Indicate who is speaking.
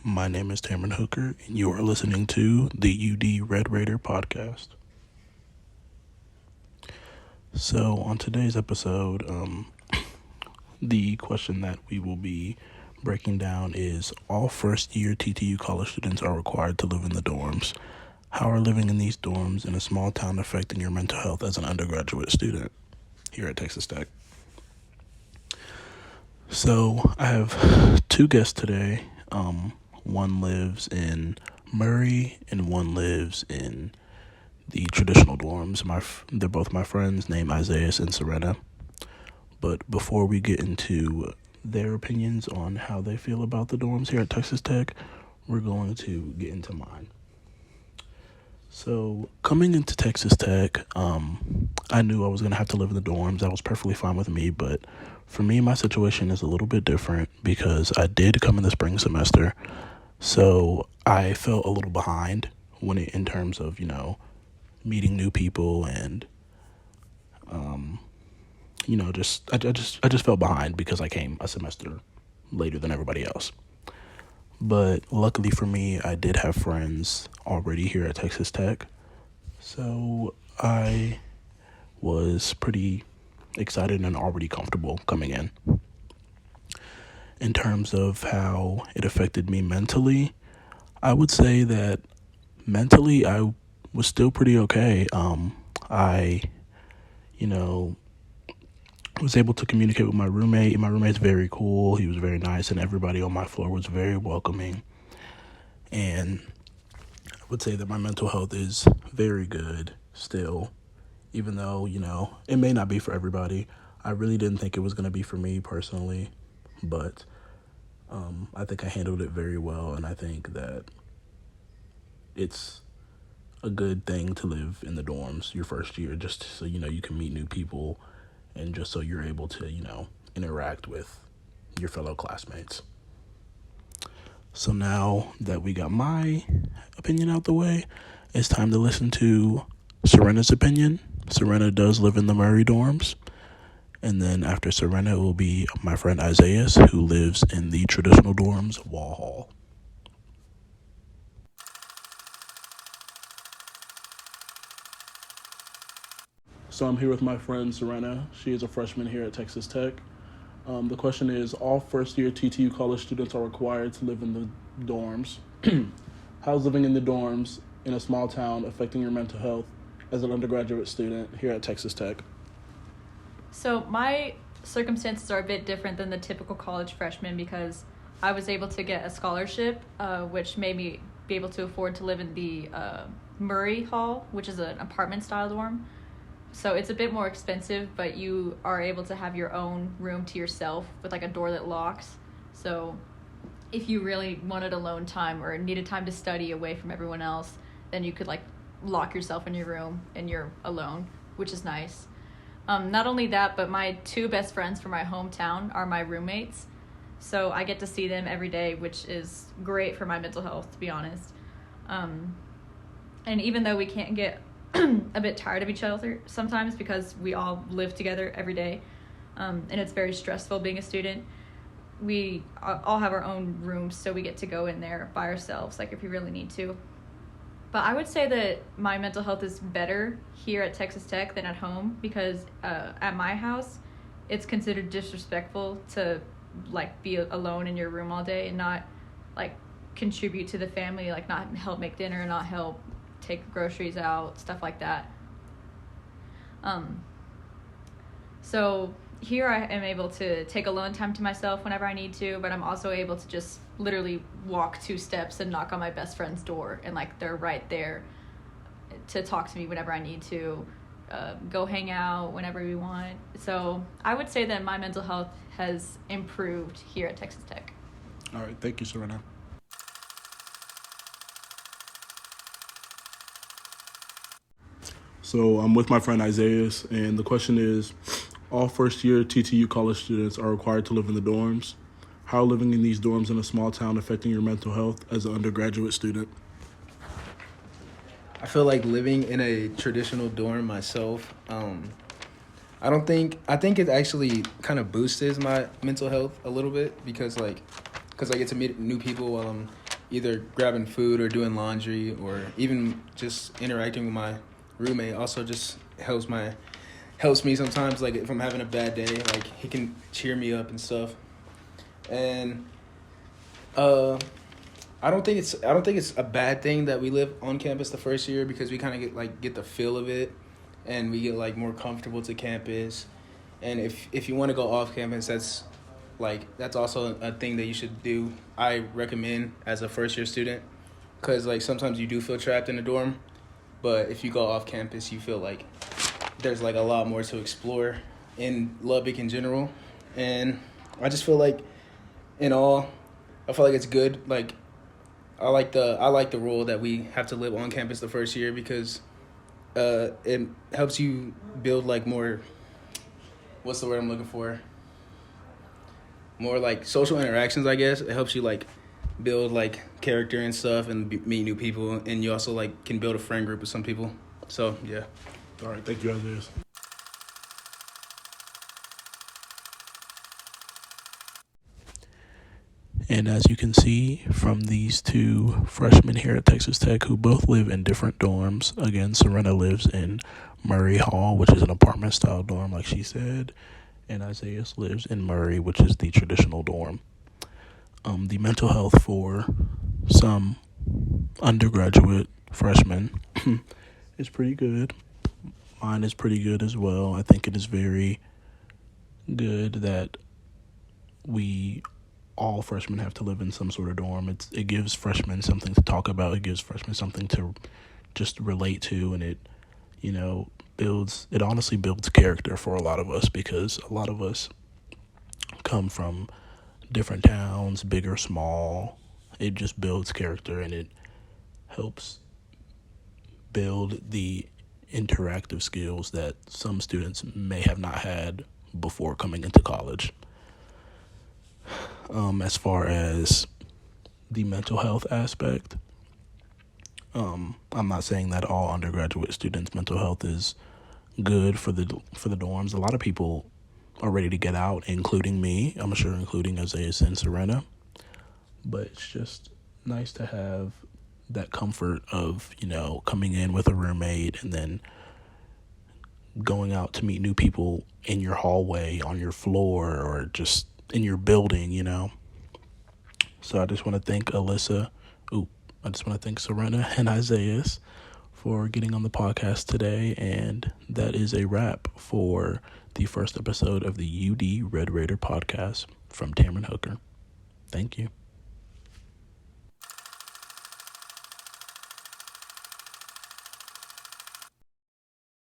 Speaker 1: My name is Tameron Hooker, and you are listening to the UD Red Raider podcast. So, on today's episode, the question that we will be breaking down is: all first-year TTU college students are required to live in the dorms. How are living in these dorms in a small town affecting your mental health as an undergraduate student here at Texas Tech? So, I have two guests today. One lives in Murray and one lives in the traditional dorms. They're both my friends named Isaiah and Serena. But before we get into their opinions on how they feel about the dorms here at Texas Tech, we're going to get into mine. So coming into Texas Tech, I knew I was going to have to live in the dorms. That was perfectly fine with me. But for me, my situation is a little bit different because I did come in the spring semester. So I felt a little behind in terms of, meeting new people and, I just felt behind because I came a semester later than everybody else. But luckily for me, I did have friends already here at Texas Tech. So I was pretty excited and already comfortable coming in. In terms of how it affected me mentally, I would say that mentally I was still pretty okay. I was able to communicate with my roommate. My roommate's very cool. He was very nice, and everybody on my floor was very welcoming. And I would say that my mental health is very good still, even though, it may not be for everybody. I really didn't think it was going to be for me personally, but I think I handled it very well, and I think that it's a good thing to live in the dorms your first year, just so, you can meet new people and just so you're able to, interact with your fellow classmates. So now that we got my opinion out the way, it's time to listen to Serena's opinion. Serena does live in the Murray dorms. And then after Serena, it will be my friend Isaiah, who lives in the traditional dorms, Wall Hall. So I'm here with my friend Serena. She is a freshman here at Texas Tech. The question is, all first-year TTU college students are required to live in the dorms. How's living in the dorms in a small town affecting your mental health as an undergraduate student here at Texas Tech?
Speaker 2: So my circumstances are a bit different than the typical college freshman because I was able to get a scholarship, which made me be able to afford to live in the Murray Hall, which is an apartment-style dorm. So it's a bit more expensive, but you are able to have your own room to yourself with like a door that locks. So if you really wanted alone time or needed time to study away from everyone else, then you could like lock yourself in your room and you're alone, which is nice. Not only that, but my two best friends from my hometown are my roommates. So I get to see them every day, which is great for my mental health, to be honest. And even though we can't get a bit tired of each other sometimes because we all live together every day, and it's very stressful being a student, we all have our own rooms, so we get to go in there by ourselves, like if we really need to. But I would say that my mental health is better here at Texas Tech than at home because at my house, it's considered disrespectful to like be alone in your room all day and not like contribute to the family, like not help make dinner, not help take groceries out, stuff like that. So here I am able to take alone time to myself whenever I need to, but I'm also able to just literally walk 2 steps and knock on my best friend's door, and like they're right there to talk to me whenever I need to, go hang out whenever we want. So I would say that my mental health has improved here at Texas Tech.
Speaker 1: All right, thank you, Serena. So I'm with my friend Isaiah, and the question is, all first-year TTU college students are required to live in the dorms. How are living in these dorms in a small town affecting your mental health as an undergraduate student?
Speaker 3: I feel like living in a traditional dorm myself, I think it actually kind of boosts my mental health a little bit because I get to meet new people while I'm either grabbing food or doing laundry or even just interacting with my roommate also just helps me sometimes, like if I'm having a bad day, like he can cheer me up and stuff. And I don't think it's a bad thing that we live on campus the first year, because we kind of get the feel of it, and we get like more comfortable to campus. And if you want to go off campus, that's also a thing that you should do. I recommend as a first year student, because like sometimes you do feel trapped in a dorm, but if you go off campus, you feel like there's like a lot more to explore in Lubbock in general. And I just feel like I feel like it's good. Like I like the rule that we have to live on campus the first year, because it helps you build like more, what's the word I'm looking for? More like social interactions, I guess. It helps you like build like character and stuff and meet new people, and you also like can build a friend group with some people. So yeah.
Speaker 1: All right, thank you, Isaiah. And as you can see from these two freshmen here at Texas Tech, who both live in different dorms. Again, Serena lives in Murray Hall, which is an apartment-style dorm, like she said. And Isaiah lives in Murray, which is the traditional dorm. The mental health for some undergraduate freshmen is pretty good. Mine is pretty good as well. I think it is very good that all freshmen have to live in some sort of dorm. It gives freshmen something to talk about. It gives freshmen something to just relate to, and it honestly builds character for a lot of us, because a lot of us come from different towns, big or small. It just builds character, and it helps build the interactive skills that some students may have not had before coming into college. As far as the mental health aspect, I'm not saying that all undergraduate students' mental health is good for the dorms. A lot of people are ready to get out, including me. I'm sure including Isaiah and Serena. But it's just nice to have that comfort of, coming in with a roommate and then going out to meet new people in your hallway, on your floor, or just in your building, So I just want to thank Serena and Isaiah for getting on the podcast today. And that is a wrap for the first episode of the UD Red Raider podcast from Tameron Hooker. Thank you.